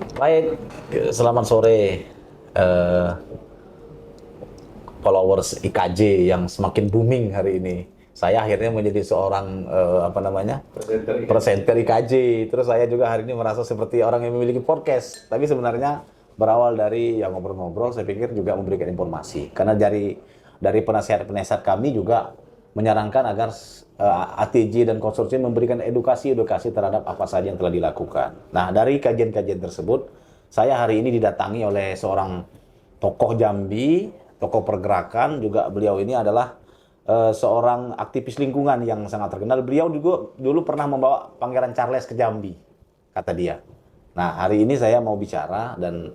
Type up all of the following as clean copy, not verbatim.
Baik, selamat sore eh, followers IKJ yang semakin booming hari ini. Saya akhirnya menjadi seorang presenter IKJ. Terus saya juga hari ini merasa seperti orang yang memiliki podcast. Tapi sebenarnya berawal dari yang ngobrol-ngobrol, saya pikir juga memberikan informasi. Karena dari penasihat-penasihat kami juga menyarankan agar ATJ dan konsorsium memberikan edukasi-edukasi terhadap apa saja yang telah dilakukan. Nah, dari kajian-kajian tersebut, saya hari ini didatangi oleh seorang tokoh Jambi, tokoh pergerakan, juga beliau ini adalah seorang aktivis lingkungan yang sangat terkenal. Beliau juga dulu pernah membawa Pangeran Charles ke Jambi, kata dia. Nah, hari ini saya mau bicara, dan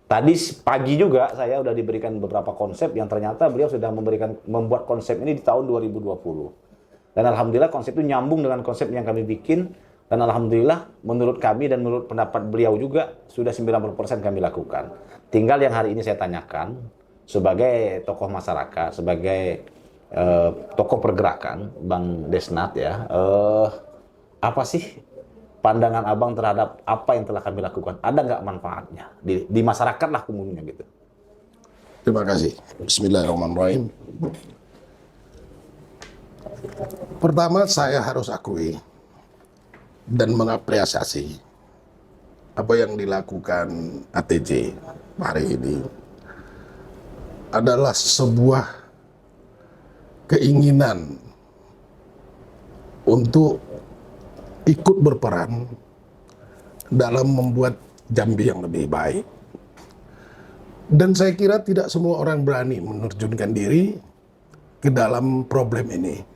tadi pagi juga saya sudah diberikan beberapa konsep yang ternyata beliau sudah membuat konsep ini di tahun 2020. Dan alhamdulillah konsep itu nyambung dengan konsep yang kami bikin, dan alhamdulillah menurut kami dan menurut pendapat beliau juga sudah 90% kami lakukan. Tinggal yang hari ini saya tanyakan sebagai tokoh masyarakat, sebagai tokoh pergerakan, Bang Desnat ya, apa sih pandangan abang terhadap apa yang telah kami lakukan? Ada nggak manfaatnya di masyarakat lah umumnya gitu? Terima kasih. Bismillahirrahmanirrahim. Pertama, saya harus akui dan mengapresiasi apa yang dilakukan ATJ hari ini adalah sebuah keinginan untuk ikut berperan dalam membuat Jambi yang lebih baik. Dan saya kira tidak semua orang berani menerjunkan diri ke dalam problem ini.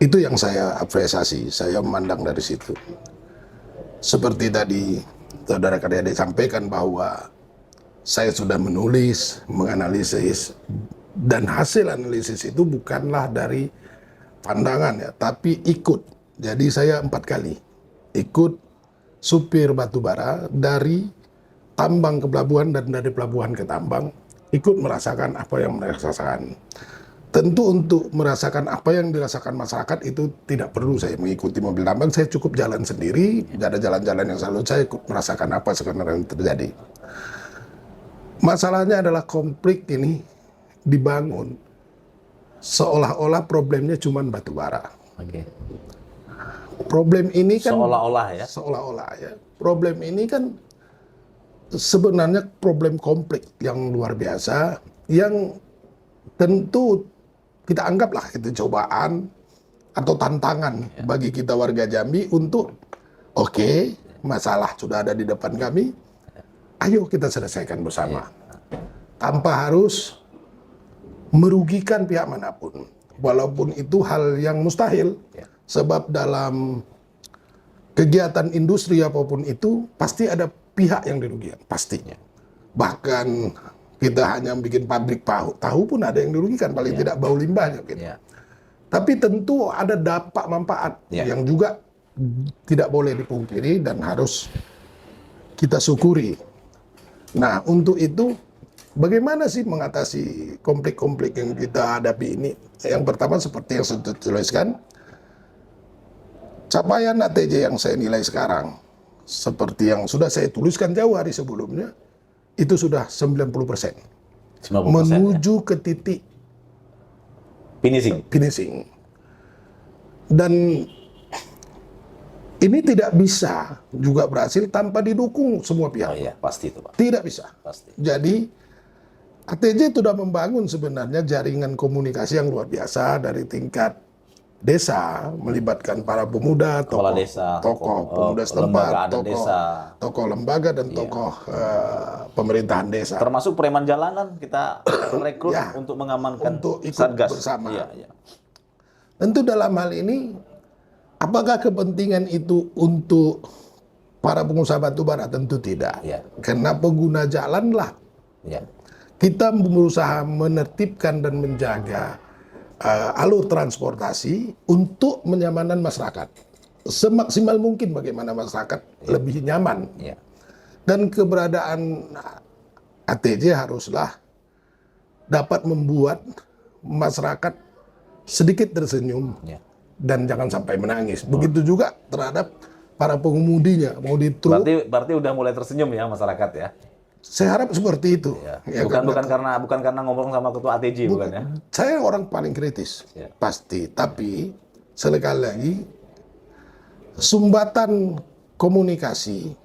Itu yang saya apresiasi, saya memandang dari situ. Seperti tadi saudara Karyadi sampaikan bahwa saya sudah menulis, menganalisis, dan hasil analisis itu bukanlah dari pandangan ya, tapi ikut. Jadi saya 4 kali ikut supir batubara dari tambang ke pelabuhan dan dari pelabuhan ke tambang, ikut merasakan apa yang mereka rasakan. Tentu untuk merasakan apa yang dirasakan masyarakat itu tidak perlu saya mengikuti mobil tambang, saya cukup jalan sendiri, ada jalan-jalan yang selalu saya ikut merasakan apa sebenarnya yang terjadi. Masalahnya adalah konflik ini dibangun seolah-olah problemnya cuma batubara. Oke. Problem ini kan Seolah-olah ya. Seolah-olah ya. Problem ini kan sebenarnya problem konflik yang luar biasa yang tentu kita anggaplah itu cobaan atau tantangan bagi kita warga Jambi untuk masalah sudah ada di depan kami, ayo kita selesaikan bersama tanpa harus merugikan pihak manapun, walaupun itu hal yang mustahil. Sebab dalam kegiatan industri apapun itu pasti ada pihak yang dirugikan, pastinya. Bahkan kita hanya bikin pabrik tahu pun ada yang dirugikan, paling tidak bau limbahnya gitu. Tapi tentu ada dampak manfaat yang juga tidak boleh dipungkiri dan harus kita syukuri. Nah, untuk itu bagaimana sih mengatasi konflik-konflik yang kita hadapi ini? Yang pertama seperti yang saya tuliskan, capaian ATJ yang saya nilai sekarang, seperti yang sudah saya tuliskan jauh hari sebelumnya, itu sudah 90%. 90% menuju ke titik finishing. Dan ini tidak bisa juga berhasil tanpa didukung semua pihak. Oh iya, pasti itu Pak. Tidak bisa. Pasti. Jadi ATJ sudah membangun sebenarnya jaringan komunikasi yang luar biasa dari tingkat desa, melibatkan para pemuda, Kepala desa, tokoh pemuda setempat, lembaga adat desa. tokoh lembaga dan tokoh pemerintahan desa. Termasuk preman jalanan kita rekrut untuk mengamankan untuk ikut Satgas bersama. Iya. Tentu dalam hal ini, apakah kepentingan itu untuk para pengusaha batubara? Tentu tidak. Karena pengguna jalan lah. Kita berusaha menertibkan dan menjaga alur transportasi untuk menyamanan masyarakat. Semaksimal mungkin bagaimana masyarakat lebih nyaman. Dan keberadaan ATJ haruslah dapat membuat masyarakat sedikit tersenyum dan jangan sampai menangis. Begitu juga terhadap para pengemudinya, mau di truk. Berarti udah mulai tersenyum ya masyarakat ya. Saya harap seperti itu. Ya. Ya, Bukan karena ngomong sama ketua ATJ bukan ya. saya orang paling kritis, Ya. pasti. Tapi sekali lagi, sumbatan komunikasi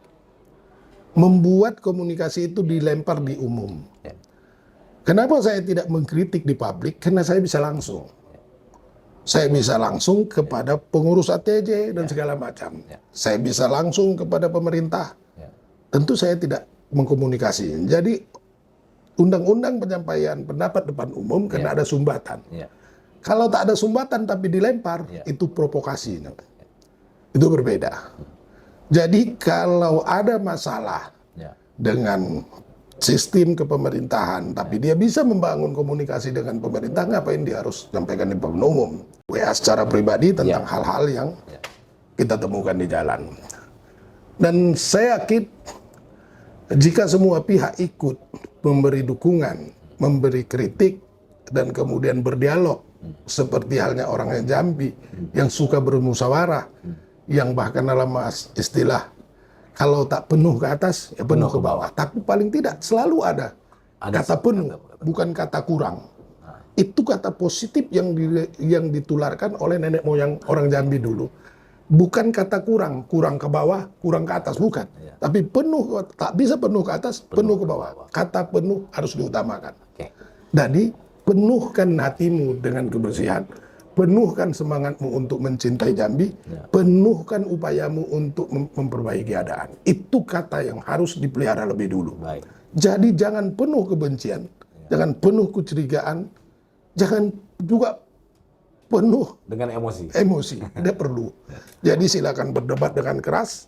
membuat komunikasi itu dilempar di umum. Ya. Kenapa saya tidak mengkritik di publik? Karena saya bisa langsung. Saya bisa langsung kepada pengurus ATJ dan segala macam. Ya. Saya bisa langsung kepada pemerintah. Ya. Tentu saya tidak mengkomunikasi. Jadi undang-undang penyampaian pendapat depan umum karena ada sumbatan. Ya. Kalau tak ada sumbatan tapi dilempar, itu provokasi. Itu berbeda. Jadi kalau ada masalah Ya. dengan sistem kepemerintahan, tapi dia bisa membangun komunikasi dengan pemerintah, ngapain dia harus sampaikan di depan umum? WA secara pribadi tentang hal-hal yang kita temukan di jalan. Dan saya yakin jika semua pihak ikut memberi dukungan, memberi kritik, dan kemudian berdialog, seperti halnya orang yang Jambi, yang suka bermusyawarah, yang bahkan dalam istilah, kalau tak penuh ke atas, ya penuh ke bawah. Tapi paling tidak selalu ada kata penuh, bukan kata kurang. Itu kata positif yang ditularkan oleh nenek moyang orang Jambi dulu. Bukan kata kurang ke bawah, kurang ke atas, bukan. Tapi penuh, tak bisa penuh ke atas, penuh ke bawah. Kata penuh harus diutamakan. Jadi, penuhkan hatimu dengan kebersihan, penuhkan semangatmu untuk mencintai Jambi, penuhkan upayamu untuk memperbaiki keadaan. Itu kata yang harus dipelihara lebih dulu. Baik. Jadi jangan penuh kebencian, jangan penuh kecurigaan, jangan juga penuh Dengan emosi. tidak perlu. Jadi silakan berdebat dengan keras,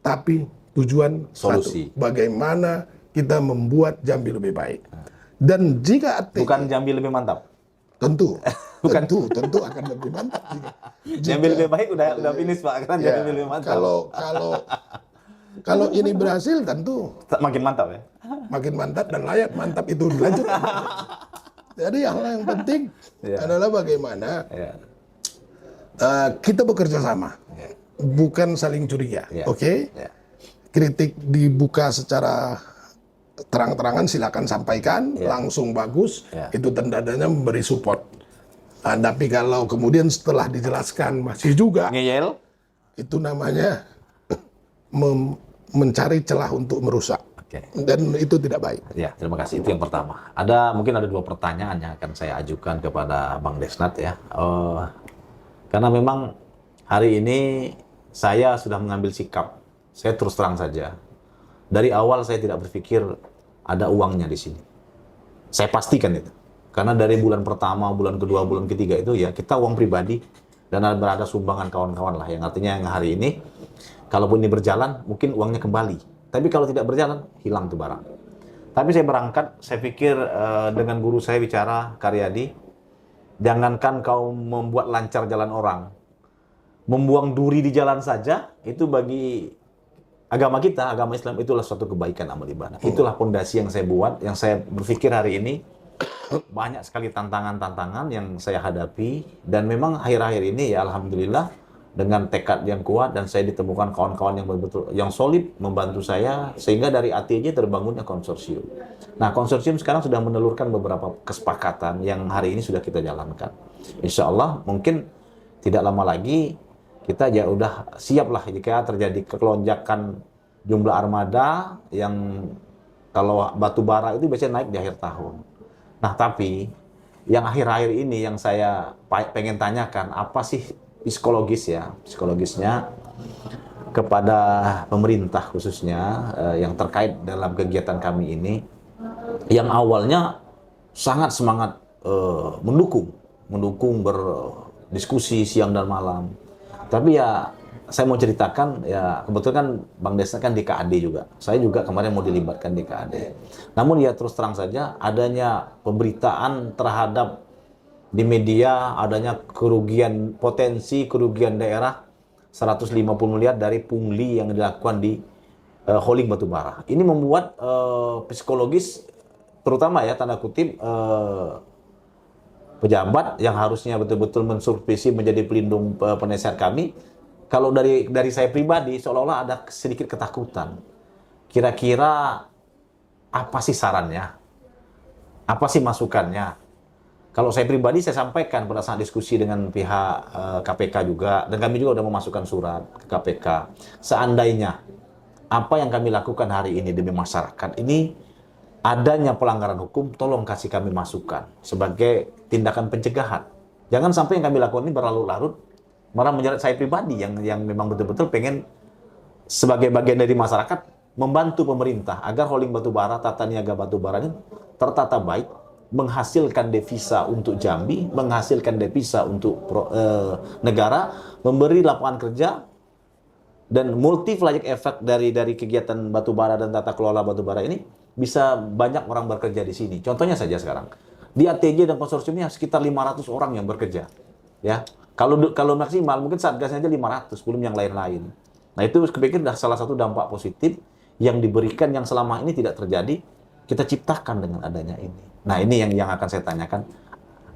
tapi tujuan Solusi. satu, bagaimana kita membuat Jambi lebih baik. Dan jika Bukan Jambi lebih mantap. tentu akan lebih mantap. Jambi lebih baik udah finish Pak, kan Ya, Jambi lebih mantap. kalau ini berhasil, tentu Makin mantap ya. makin mantap dan layak mantap itu dilanjutkan. Jadi hal yang penting adalah bagaimana kita bekerja sama, bukan saling curiga. Oke? Kritik dibuka secara terang-terangan, silakan sampaikan, langsung bagus. Itu tandanya memberi support. Tapi kalau kemudian setelah dijelaskan masih juga, Ngeyel. itu namanya mencari celah untuk merusak. Dan itu tidak baik. Ya, terima kasih. Itu yang pertama. Mungkin ada 2 pertanyaan yang akan saya ajukan kepada Bang Desnat ya. Karena memang hari ini saya sudah mengambil sikap. Saya terus terang saja. Dari awal saya tidak berpikir ada uangnya di sini. Saya pastikan itu. Karena dari bulan pertama, bulan kedua, bulan ketiga itu ya kita uang pribadi dan ada sumbangan kawan-kawan lah. Yang artinya yang hari ini, kalaupun ini berjalan, mungkin uangnya kembali. Tapi kalau tidak berjalan, hilang tuh barang. Tapi saya berangkat, saya pikir dengan guru saya bicara, Karyadi, jangankan kau membuat lancar jalan orang, membuang duri di jalan saja, itu bagi agama kita, agama Islam, itulah suatu kebaikan amal ibadah. Itulah fondasi yang saya buat, yang saya berpikir hari ini, banyak sekali tantangan-tantangan yang saya hadapi, dan memang akhir-akhir ini ya Alhamdulillah, dengan tekad yang kuat dan saya ditemukan kawan-kawan yang betul-betul yang solid membantu saya sehingga dari ATJ terbangunnya konsorsium. Nah, konsorsium sekarang sudah menelurkan beberapa kesepakatan yang hari ini sudah kita jalankan. Insya Allah mungkin tidak lama lagi kita ya udah siap lah jika terjadi kelonjakan jumlah armada yang kalau batu bara itu biasanya naik di akhir tahun. Nah, tapi yang akhir-akhir ini yang saya pengen tanyakan apa sih psikologisnya kepada pemerintah khususnya yang terkait dalam kegiatan kami ini yang awalnya sangat semangat mendukung berdiskusi siang dan malam. Tapi ya saya mau ceritakan ya kebetulan kan Bang Desna kan di KAD juga. Saya juga kemarin mau dilibatkan di KAD. Namun ya terus terang saja adanya pemberitaan terhadap di media adanya potensi kerugian daerah 150 miliar dari pungli yang dilakukan di holding batubara. Ini membuat psikologis terutama ya tanda kutip pejabat yang harusnya betul-betul mensupervisi menjadi pelindung penasihat kami kalau dari saya pribadi seolah-olah ada sedikit ketakutan. Kira-kira apa sih sarannya? Apa sih masukannya? Kalau saya pribadi saya sampaikan pada saat diskusi dengan pihak KPK juga, dan kami juga sudah memasukkan surat ke KPK. Seandainya apa yang kami lakukan hari ini demi masyarakat ini adanya pelanggaran hukum, tolong kasih kami masukan sebagai tindakan pencegahan. Jangan sampai yang kami lakukan ini berlarut-larut, malah menyeret saya pribadi yang memang betul-betul pengen sebagai bagian dari masyarakat membantu pemerintah agar holding batubara, tata niaga batubara ini tertata baik, menghasilkan devisa untuk Jambi, menghasilkan devisa untuk negara, memberi lapangan kerja, dan multiplier effect dari kegiatan batubara dan tata kelola batubara ini bisa banyak orang bekerja di sini. Contohnya saja sekarang di ATJ dan konsorsiumnya sekitar 500 orang yang bekerja. Ya, kalau maksimal mungkin Satgasnya aja 500, belum yang lain-lain. Nah itu kepikir dah salah satu dampak positif yang diberikan yang selama ini tidak terjadi, kita ciptakan dengan adanya ini. Nah ini yang akan saya tanyakan,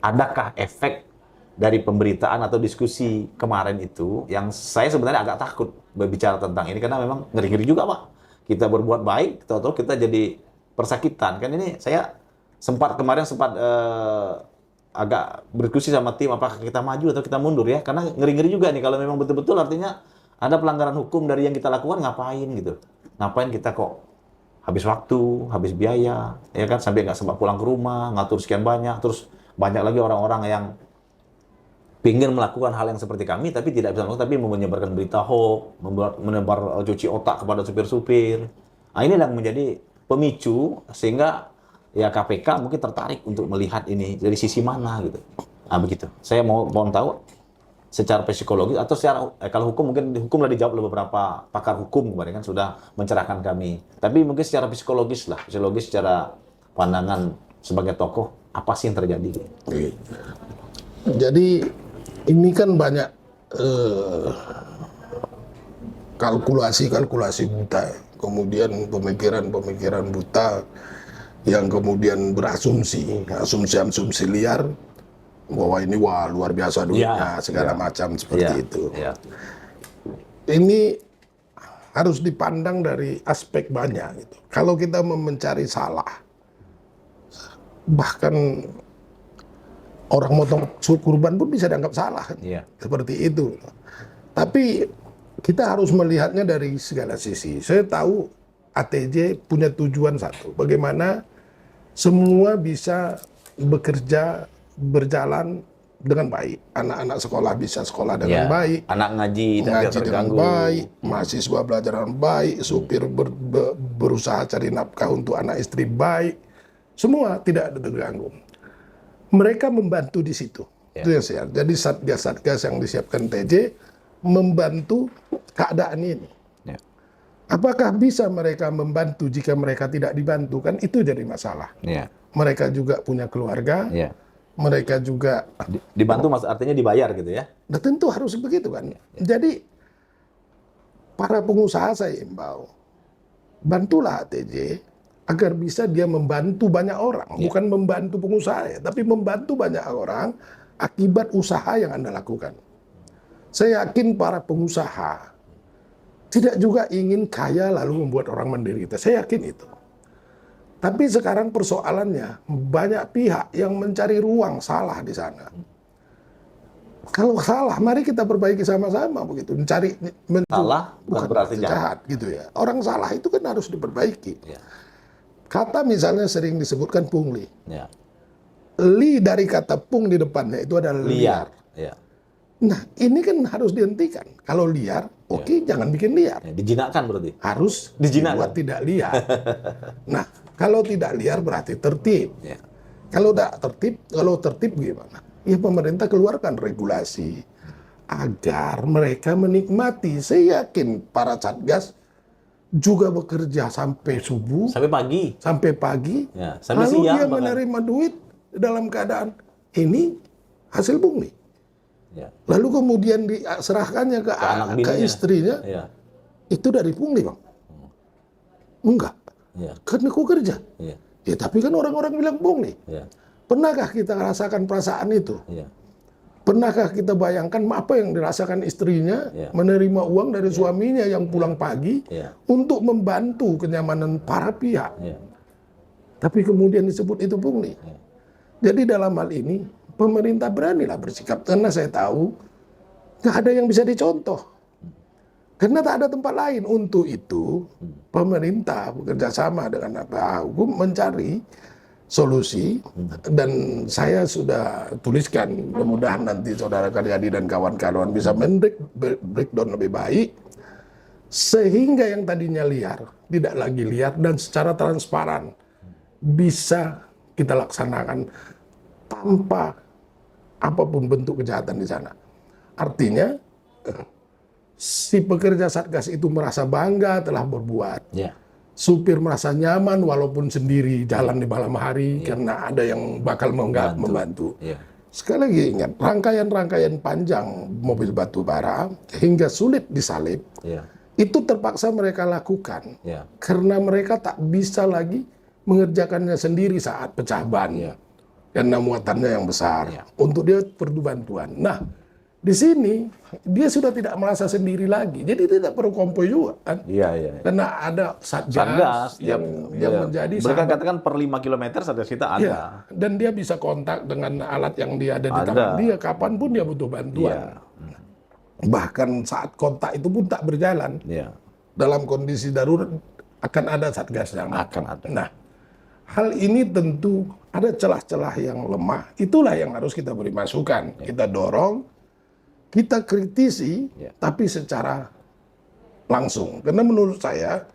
adakah efek dari pemberitaan atau diskusi kemarin itu yang saya sebenarnya agak takut berbicara tentang ini karena memang ngeri-ngeri juga Pak. Kita berbuat baik, tahu-tahu kita jadi persakitan. Kan ini saya kemarin sempat agak berdiskusi sama tim apakah kita maju atau kita mundur ya, karena ngeri-ngeri juga nih kalau memang betul-betul artinya ada pelanggaran hukum dari yang kita lakukan, ngapain gitu. Ngapain kita kok habis waktu, habis biaya, ya kan, sampai nggak sempat pulang ke rumah, ngatur sekian banyak, terus banyak lagi orang-orang yang pingin melakukan hal yang seperti kami, tapi tidak bisa melakukan, tapi menyebarkan berita hoax, menebar cuci otak kepada supir-supir. Nah ini yang menjadi pemicu, sehingga ya KPK mungkin tertarik untuk melihat ini dari sisi mana gitu. Nah begitu. Saya mau tahu secara psikologis atau secara kalau hukum mungkin hukum lah dijawab oleh beberapa pakar hukum kemarin kan sudah mencerahkan kami. Tapi mungkin secara psikologis secara pandangan sebagai tokoh apa sih yang terjadi? Jadi ini kan banyak kalkulasi buta, kemudian pemikiran buta yang kemudian berasumsi liar bahwa ini luar biasa duitnya, segala macam seperti itu. Ya. Ini harus dipandang dari aspek banyak gitu. Kalau kita mencari salah, bahkan orang motong kurban pun bisa dianggap salah, seperti itu. Tapi kita harus melihatnya dari segala sisi. Saya tahu ATJ punya tujuan satu, bagaimana semua bisa bekerja berjalan dengan baik. Anak-anak sekolah bisa sekolah dengan baik. Anak ngaji dengan baik, mahasiswa belajar dengan baik, supir berusaha cari nafkah untuk anak istri baik. Semua tidak ada terganggu. Mereka membantu di situ. Itu yang saya. Jadi satgas yang disiapkan TJ membantu keadaan ini. Apakah bisa mereka membantu jika mereka tidak dibantu? Kan itu jadi masalah. Mereka juga punya keluarga. Mereka juga dibantu, artinya dibayar gitu ya? Nah tentu harus begitu kan. Jadi para pengusaha saya imbau, bantulah ATJ agar bisa dia membantu banyak orang, bukan membantu pengusaha ya, tapi membantu banyak orang akibat usaha yang Anda lakukan. Saya yakin para pengusaha tidak juga ingin kaya lalu membuat orang menderita. Saya yakin itu. Tapi sekarang persoalannya banyak pihak yang mencari ruang salah di sana. Kalau salah, mari kita perbaiki sama-sama begitu. Salah bukan berarti jahat gitu ya. Orang salah itu kan harus diperbaiki. Kata misalnya sering disebutkan pungli. Li dari kata pung di depannya itu adalah liar. Nah, ini kan harus dihentikan. Kalau liar, oke, jangan bikin liar. Dijinakkan berarti? Harus dibuat tidak liar. Nah, kalau tidak liar berarti tertib. Kalau tertib gimana? Ya pemerintah keluarkan regulasi agar mereka menikmati. Saya yakin para satgas juga bekerja sampai subuh, sampai pagi, sampai lalu siang, dia menerima duit dalam keadaan ini hasil pungli. Lalu kemudian diserahkannya ke istrinya, itu dari pungli Bang? Enggak. Karena aku kerja. Tapi kan orang-orang bilang pungli. Pernahkah kita merasakan perasaan itu? Pernahkah kita bayangkan apa yang dirasakan istrinya Ya. menerima uang dari suaminya yang pulang pagi Ya. untuk membantu kenyamanan para pihak. Ya. Tapi kemudian disebut itu pungli. Ya. Jadi dalam hal ini pemerintah beranilah bersikap karena saya tahu nggak ada yang bisa dicontoh. Karena tak ada tempat lain. Untuk itu pemerintah bekerja sama dengan hukum mencari solusi, dan saya sudah tuliskan, mudah-mudahan nanti saudara Karyadi dan kawan-kawan bisa breakdown lebih baik sehingga yang tadinya liar tidak lagi liar dan secara transparan bisa kita laksanakan tanpa apapun bentuk kejahatan di sana. Artinya si pekerja Satgas itu merasa bangga telah berbuat. Ya. Supir merasa nyaman walaupun sendiri jalan di malam hari karena ada yang bakal membantu. Ya. Sekali lagi ingat, rangkaian-rangkaian panjang mobil batu bara hingga sulit disalip, Ya. itu terpaksa mereka lakukan Ya. karena mereka tak bisa lagi mengerjakannya sendiri saat pecah ban. Ya. Karena muatannya yang besar. Ya. Untuk dia perlu bantuan. Nah, di sini dia sudah tidak merasa sendiri lagi. Jadi tidak perlu konvoy juga kan. Iya, iya. Karena ada satgas Satgas yang menjadi mereka sahabat. katakan per 5 km satgas kita ada. Ya, dan dia bisa kontak dengan alat yang dia ada di Ada. tangan dia kapanpun dia butuh bantuan. Iya. Bahkan saat kontak itu pun tak berjalan. Iya. Dalam kondisi darurat akan ada satgas yang Akan ada. Nah, hal ini tentu ada celah-celah yang lemah. Itulah yang harus kita beri masukan. Kita dorong, kita kritisi, Ya. tapi secara langsung. Karena menurut saya,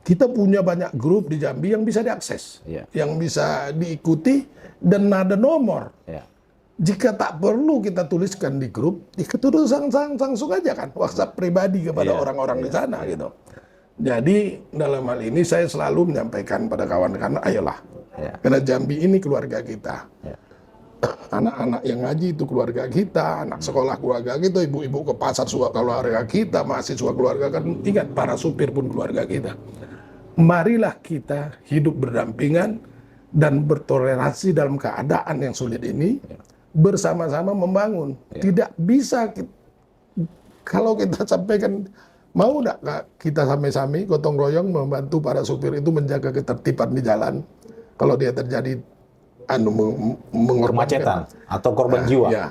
kita punya banyak grup di Jambi yang bisa diakses, Ya. yang bisa diikuti, dan ada nomor. Ya. Jika tak perlu kita tuliskan di grup, kita tulis langsung aja kan, WhatsApp pribadi kepada Iya, orang-orang di iya, sana gitu. Jadi dalam hal ini saya selalu menyampaikan pada kawan-kawan, ayolah, Ya. karena Jambi ini keluarga kita. Ya. Anak-anak yang ngaji itu keluarga kita, anak sekolah keluarga kita, ibu-ibu ke pasar keluarga kita, mahasiswa keluarga kan, ingat para supir pun keluarga kita. Marilah kita hidup berdampingan dan bertoleransi dalam keadaan yang sulit ini, bersama-sama membangun. Tidak bisa kalau kita sampaikan, mau tidak kita sami-sami gotong royong membantu para supir itu menjaga ketertiban di jalan. Kalau dia terjadi Kemacetan atau korban jiwa. ya,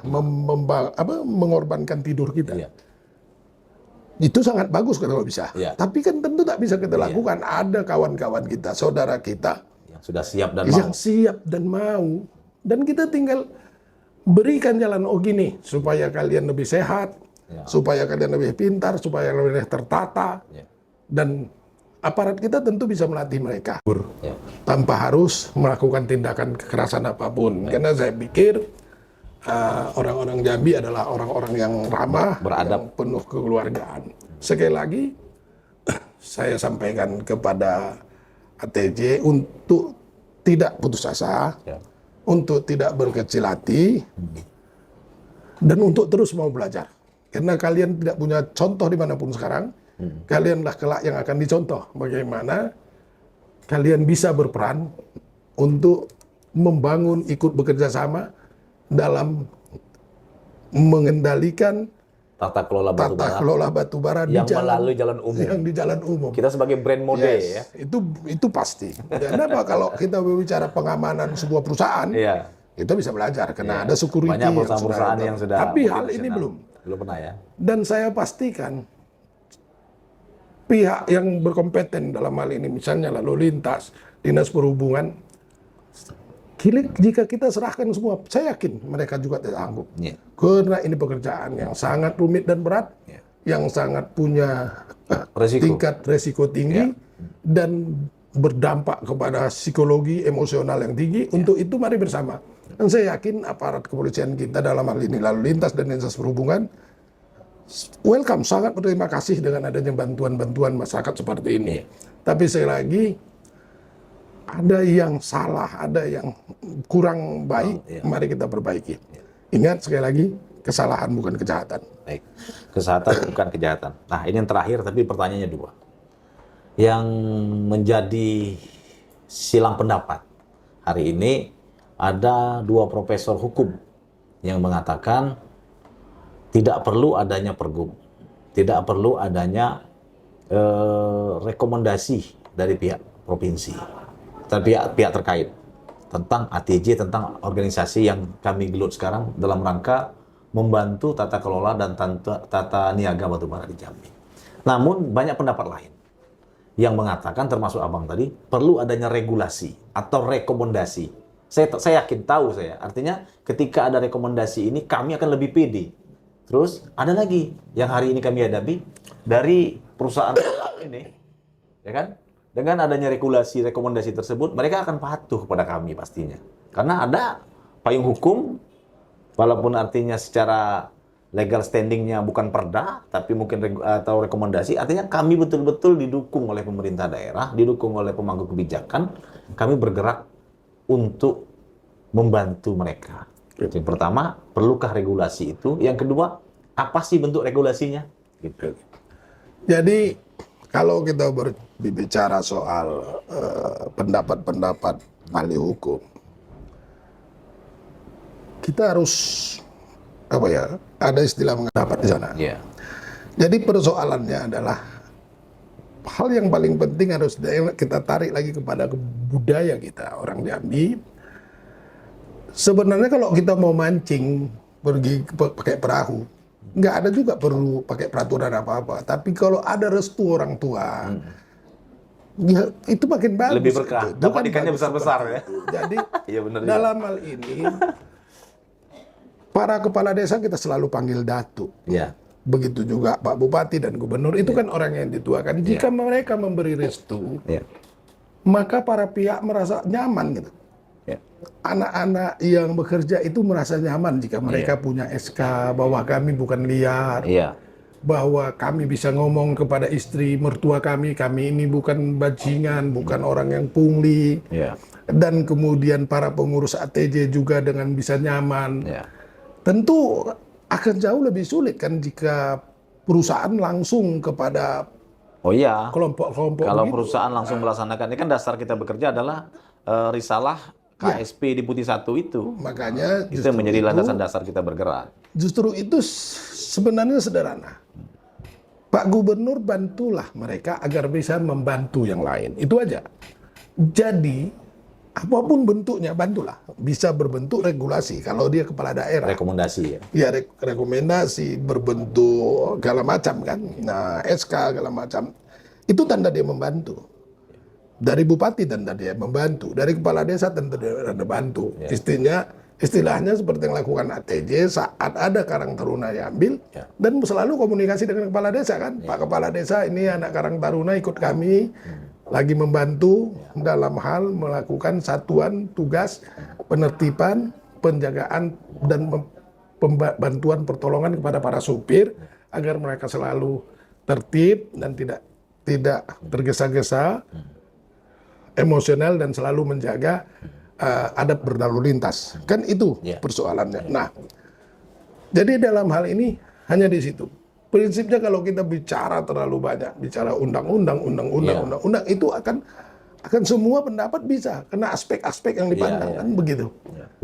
mengorbankan tidur kita. Iya. Itu sangat bagus kalau bisa. Iya. Tapi kan tentu tak bisa kita lakukan. Ada kawan-kawan kita, saudara kita Yang sudah siap dan yang mau. siap dan mau. Dan kita tinggal berikan jalan, oh gini, supaya kalian lebih sehat, Ya. supaya kalian lebih pintar, supaya lebih tertata. Ya. Dan aparat kita tentu bisa melatih mereka. Ya. Tanpa harus melakukan tindakan kekerasan apapun. Karena saya pikir orang-orang Jambi adalah orang-orang yang ramah, Beradab. yang penuh kekeluargaan. Sekali lagi, saya sampaikan kepada ATJ untuk tidak putus asa, Ya. untuk tidak berkecil hati, dan untuk terus mau belajar. Karena kalian tidak punya contoh dimanapun sekarang, kalianlah kelak yang akan dicontoh. Bagaimana kalian bisa berperan untuk membangun, ikut bekerja sama dalam mengendalikan Tata kelola batu tata bara kelola batubara yang melalui jalan umum. yang di jalan umum. Kita sebagai brand mode ya. Itu pasti. Kenapa kalau kita berbicara pengamanan sebuah perusahaan, Iya. kita bisa belajar karena Iya. ada security Banyak yang perusahaan-perusahaan sudah yang sudah Tapi hal ini multinasional. belum. Belum pernah ya. Dan saya pastikan pihak yang berkompeten dalam hal ini, misalnya lalu lintas, dinas perhubungan, jika kita serahkan semua, saya yakin mereka juga tidak sanggup. Iya. Karena ini pekerjaan yang sangat rumit dan berat, Iya. yang sangat punya Resiko. tingkat resiko tinggi, dan berdampak kepada psikologi emosional yang tinggi. Untuk itu mari bersama. Dan saya yakin aparat kepolisian kita dalam hal ini lalu lintas dan dinas perhubungan welcome, sangat berterima kasih dengan adanya bantuan-bantuan masyarakat seperti ini. Iya. Tapi sekali lagi ada yang salah, ada yang kurang baik, iya. mari kita perbaiki. Ingat sekali lagi, kesalahan bukan kejahatan. Baik. Kesehatan bukan kejahatan. Nah, ini yang terakhir tapi pertanyaannya dua. Yang menjadi silang pendapat hari ini ada dua profesor hukum yang mengatakan tidak perlu adanya pergub, tidak perlu adanya rekomendasi dari pihak provinsi, dari pihak terkait tentang ATJ, tentang organisasi yang kami gelut sekarang dalam rangka membantu tata kelola dan tata niaga batubara di Jambi. Namun banyak pendapat lain yang mengatakan, termasuk abang tadi, perlu adanya regulasi atau rekomendasi. Saya yakin tahu saya. Artinya ketika ada rekomendasi ini kami akan lebih pede. Terus ada lagi yang hari ini kami hadapi dari perusahaan ini, ya kan? Dengan adanya regulasi rekomendasi tersebut, mereka akan patuh kepada kami pastinya. Karena ada payung hukum, walaupun artinya secara legal standingnya bukan perda, tapi mungkin atau rekomendasi, artinya kami betul-betul didukung oleh pemerintah daerah, didukung oleh pemangku kebijakan, kami bergerak untuk membantu mereka. Yang pertama, perlukah regulasi itu? Yang kedua, apa sih bentuk regulasinya? Gitu. Jadi kalau kita berbicara soal pendapat-pendapat ahli hukum, kita harus ada istilah pendapat di sana. Yeah. Jadi persoalannya adalah hal yang paling penting harus kita tarik lagi kepada budaya kita orang Jambi. Sebenarnya kalau kita mau mancing pergi pakai perahu, nggak ada juga perlu pakai peraturan apa-apa. Tapi kalau ada restu orang tua, ya itu makin bagus. Lebih berkah. Dapat ikannya besar-besar ya. Jadi iya, benar dalam hal ini, para kepala desa kita selalu panggil Datuk. Ya. Begitu juga Pak Bupati dan Gubernur, itu kan orang yang dituakan. Jika mereka memberi restu, maka para pihak merasa nyaman gitu. Anak-anak yang bekerja itu merasa nyaman jika mereka punya SK bahwa kami bukan liar, bahwa kami bisa ngomong kepada istri mertua kami ini bukan bajingan, bukan orang yang pungli, dan kemudian para pengurus ATJ juga dengan bisa nyaman. Tentu akan jauh lebih sulit kan jika perusahaan langsung kepada kelompok-kelompok. Kalau begitu. perusahaan langsung melaksanakan, ini kan dasar kita bekerja adalah risalah KSP Deputi 1 itu. Makanya itu yang menjadi landasan dasar kita bergerak. Justru itu sebenarnya sederhana. Pak Gubernur bantulah mereka agar bisa membantu yang lain. Itu aja. Jadi apapun bentuknya bantulah. Bisa berbentuk regulasi kalau dia kepala daerah. Rekomendasi ya. Ya rekomendasi berbentuk segala macam kan. Nah SK segala macam. Itu tanda dia membantu. Dari bupati tanda dia membantu, dari kepala desa tanda dia membantu. Istilahnya seperti yang lakukan ATJ saat ada Karang Taruna diambil dan selalu komunikasi dengan kepala desa kan. Pak Kepala Desa ini anak Karang Taruna ikut kami lagi membantu dalam hal melakukan satuan tugas penertiban, penjagaan dan bantuan pertolongan kepada para supir agar mereka selalu tertib dan tidak tergesa-gesa, emosional dan selalu menjaga adab berlalu lintas. Kan itu persoalannya. Nah, jadi dalam hal ini hanya di situ. Prinsipnya kalau kita bicara terlalu banyak, bicara undang-undang itu akan semua pendapat bisa kena aspek-aspek yang dipandang kan begitu.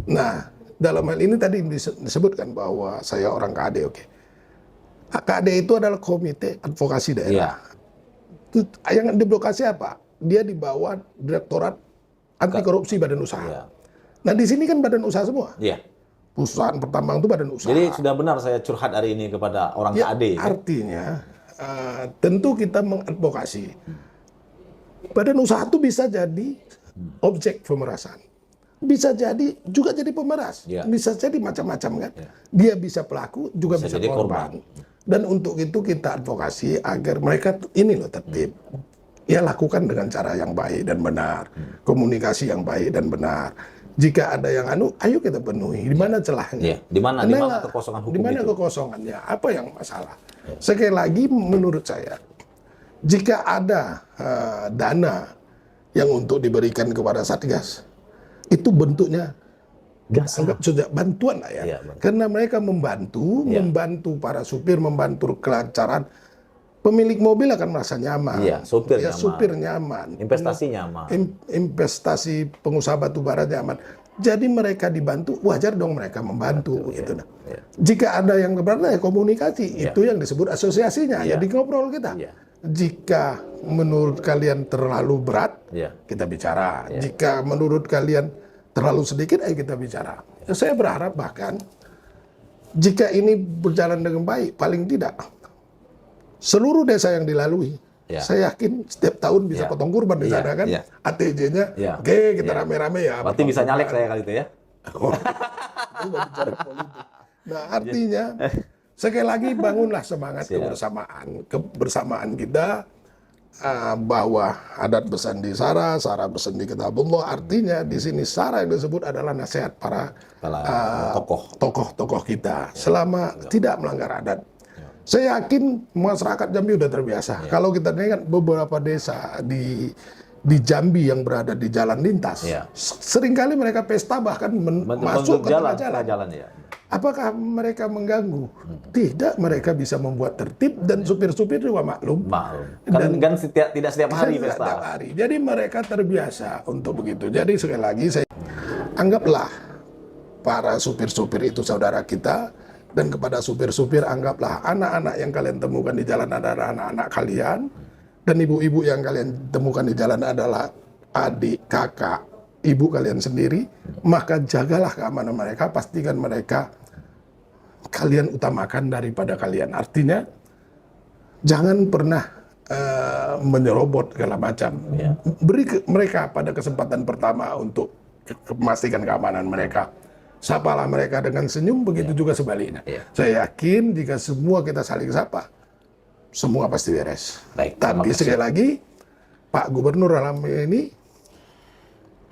Nah, dalam hal ini tadi disebutkan bahwa saya orang KAD, KAD itu adalah Komite Advokasi Daerah. Yang diblokasi apa? Dia di bawah Direktorat Anti Korupsi Badan Usaha. Nah di sini kan badan usaha semua. Perusahaan pertambang itu badan usaha. Jadi sudah benar saya curhat hari ini kepada orang KAD. Artinya tentu kita mengadvokasi. Badan usaha itu bisa jadi objek pemerasan. Bisa jadi juga jadi pemeras. Bisa jadi macam-macam kan. Dia bisa pelaku juga bisa korban. Dan untuk itu kita advokasi agar mereka ini loh tertib. Ya lakukan dengan cara yang baik dan benar, komunikasi yang baik dan benar. Jika ada yang ayo kita penuhi. Di mana celahnya? Di mana kekosongan hukum di mana kekosongannya? Apa yang masalah? Sekali lagi menurut saya, jika ada dana yang untuk diberikan kepada Satgas, itu bentuknya anggap sudah bantuan lah ya. Karena mereka membantu para supir, membantu kelancaran. Pemilik mobil akan merasa nyaman. Supir nyaman. Investasi nyaman. Investasi pengusaha batubara nyaman. Jadi mereka dibantu, wajar dong mereka membantu gitu. Nah, Iya. jika ada yang keberatan ya komunikasi, Iya. itu yang disebut asosiasinya. Iya. Jadi ngobrol kita. Iya. Jika menurut kalian terlalu berat, Iya. kita bicara. Iya. Jika menurut kalian terlalu sedikit, ayo kita bicara. Saya berharap bahkan jika ini berjalan dengan baik, paling tidak seluruh desa yang dilalui, Ya. saya yakin setiap tahun bisa Ya. potong kurban di Iya, sana kan. iya. ATJ-nya, Iya. oke kita Iya. rame-rame ya. Berarti potong bisa nyalek kurban. saya kali itu ya. Oh, itu udah bicara politik. Nah artinya sekali lagi bangunlah semangat Siap. kebersamaan kita, bahwa adat bersandi Sara, Sara bersandi Kitabullah. Artinya di sini Sara yang disebut adalah nasihat para tokoh-tokoh kita selama tidak melanggar adat. Saya yakin masyarakat Jambi udah terbiasa. Kalau kita lihat beberapa desa di Jambi yang berada di jalan lintas, seringkali mereka pesta bahkan masuk ke tengah jalan. Ya. Apakah mereka mengganggu? Tidak, mereka bisa membuat tertib dan supir-supir juga maklum. Kan tidak setiap hari Tidak pesta. setiap hari. Jadi mereka terbiasa untuk begitu. Jadi sekali lagi saya anggaplah para supir-supir itu saudara kita, dan kepada supir-supir anggaplah anak-anak yang kalian temukan di jalan adalah anak-anak kalian, dan ibu-ibu yang kalian temukan di jalan adalah adik, kakak, ibu kalian sendiri. Maka jagalah keamanan mereka, pastikan mereka kalian utamakan daripada kalian. Artinya jangan pernah menyerobot segala macam. Beri mereka pada kesempatan pertama untuk memastikan keamanan mereka. Sapalah mereka dengan senyum, begitu juga sebaliknya. Saya yakin jika semua kita saling sapa, semua pasti beres. Baik, tapi sekali lagi, Pak Gubernur dalam ini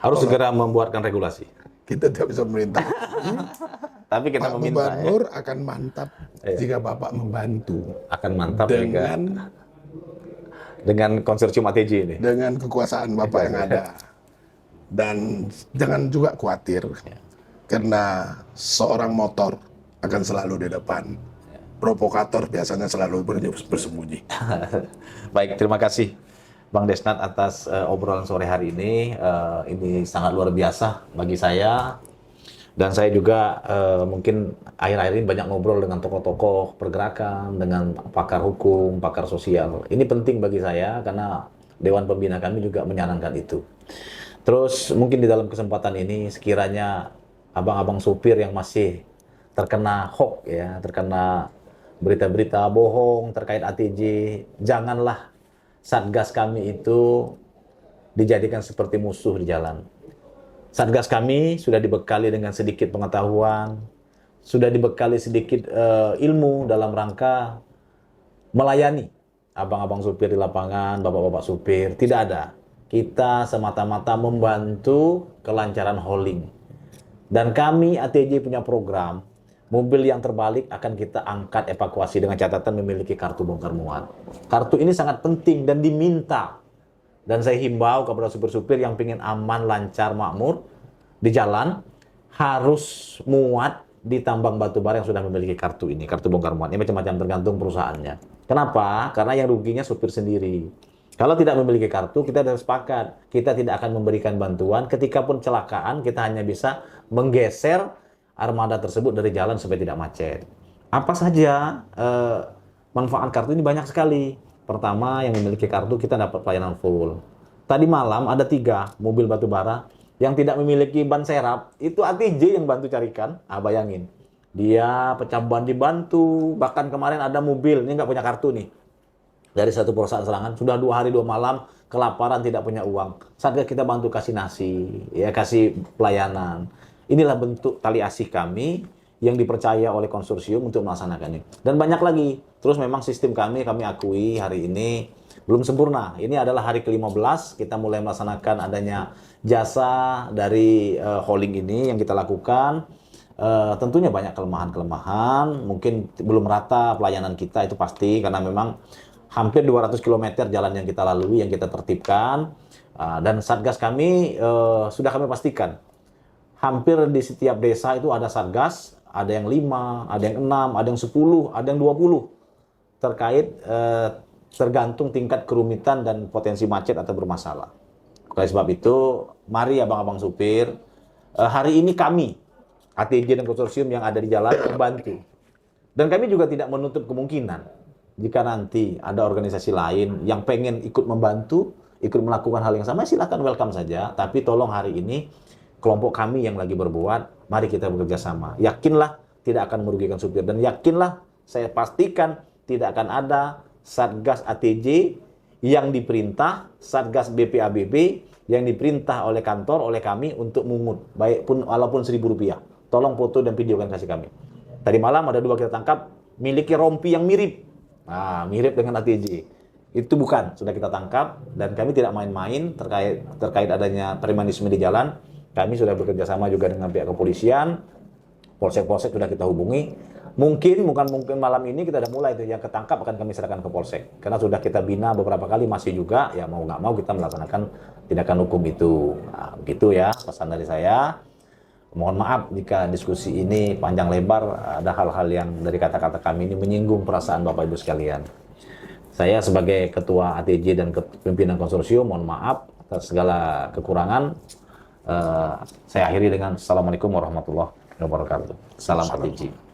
harus segera membuatkan regulasi. Kita tidak bisa memerintah. Tapi kita Pak meminta Gubernur akan mantap jika Bapak membantu. Akan mantap dengan konsorsium ATJ ini. Dengan kekuasaan Bapak yang ada. Dan jangan juga khawatir. Karena seorang motor akan selalu di depan. Provokator biasanya selalu bersembunyi. Baik, terima kasih Bang Desnat atas obrolan sore hari ini. Ini sangat luar biasa bagi saya. Dan saya juga mungkin akhir-akhir ini banyak ngobrol dengan tokoh-tokoh pergerakan, dengan pakar hukum, pakar sosial. Ini penting bagi saya karena Dewan Pembina kami juga menyarankan itu. Terus mungkin di dalam kesempatan ini sekiranya abang-abang supir yang masih terkena hoax ya, terkena berita-berita bohong terkait ATJ, janganlah Satgas kami itu dijadikan seperti musuh di jalan. Satgas kami sudah dibekali dengan sedikit pengetahuan, sudah dibekali sedikit ilmu dalam rangka melayani abang-abang supir di lapangan, bapak-bapak supir. Tidak ada. Kita semata-mata membantu kelancaran hauling. Dan kami ATJ punya program, mobil yang terbalik akan kita angkat evakuasi dengan catatan memiliki kartu bongkar muat. Kartu ini sangat penting dan diminta. Dan saya himbau kepada supir-supir yang ingin aman, lancar, makmur di jalan, harus muat di tambang batubara yang sudah memiliki kartu ini, kartu bongkar muat. Ini macam-macam tergantung perusahaannya. Kenapa? Karena yang ruginya supir sendiri. Kalau tidak memiliki kartu, kita sudah sepakat. Kita tidak akan memberikan bantuan. Ketika pun kecelakaan, kita hanya bisa menggeser armada tersebut dari jalan supaya tidak macet. Apa saja manfaat kartu ini banyak sekali. Pertama, yang memiliki kartu kita dapat pelayanan full. Tadi malam ada 3 mobil batubara yang tidak memiliki ban serap. Itu ATJ yang bantu carikan. Bayangin. Dia pecah ban dibantu. Bahkan kemarin ada mobil, ini nggak punya kartu nih. Dari satu perusahaan serangan, sudah 2 hari 2 malam, kelaparan, tidak punya uang. Saat kita bantu kasih nasi, ya kasih pelayanan. Inilah bentuk tali asih kami yang dipercaya oleh konsorsium untuk melaksanakan ini. Dan banyak lagi. Terus memang sistem kami akui hari ini belum sempurna. Ini adalah hari ke-15, kita mulai melaksanakan adanya jasa dari hauling ini yang kita lakukan. Tentunya banyak kelemahan-kelemahan, mungkin belum rata pelayanan kita, itu pasti, karena memang hampir 200 km jalan yang kita lalui, yang kita tertibkan. Dan Satgas kami sudah kami pastikan. Hampir di setiap desa itu ada Satgas, ada yang 5, ada yang 6, ada yang 10, ada yang 20. Terkait tergantung tingkat kerumitan dan potensi macet atau bermasalah. Oleh sebab itu, mari abang-abang supir, hari ini kami, ATJ dan konsorsium yang ada di jalan, membantu. Dan kami juga tidak menutup kemungkinan, jika nanti ada organisasi lain yang pengen ikut membantu, ikut melakukan hal yang sama, silakan welcome saja. Tapi tolong hari ini, kelompok kami yang lagi berbuat, mari kita bekerja sama. Yakinlah tidak akan merugikan supir. Dan yakinlah, saya pastikan tidak akan ada Satgas ATJ yang diperintah, Satgas BPABB yang diperintah oleh kantor, oleh kami untuk mungut. Baik pun walaupun Rp1.000. Tolong foto dan video kan kasih kami. Tadi malam ada 2 kita tangkap, miliki rompi yang mirip. Nah, mirip dengan ATJ. Itu bukan, sudah kita tangkap. Dan kami tidak main-main terkait adanya premanisme di jalan. Kami sudah bekerja sama juga dengan pihak kepolisian. Polsek-polsek sudah kita hubungi. Mungkin malam ini kita sudah mulai itu. Yang ketangkap akan kami serahkan ke polsek. Karena sudah kita bina beberapa kali, masih juga. Ya mau nggak mau kita melaksanakan tindakan hukum itu. Nah, begitu ya pesan dari saya. Mohon maaf jika diskusi ini panjang lebar, ada hal-hal yang dari kata-kata kami ini menyinggung perasaan Bapak Ibu sekalian. Saya sebagai Ketua ATJ dan Pimpinan Konsorsium, mohon maaf atas segala kekurangan. Saya akhiri dengan Assalamualaikum warahmatullahi wabarakatuh. Salam ATJ.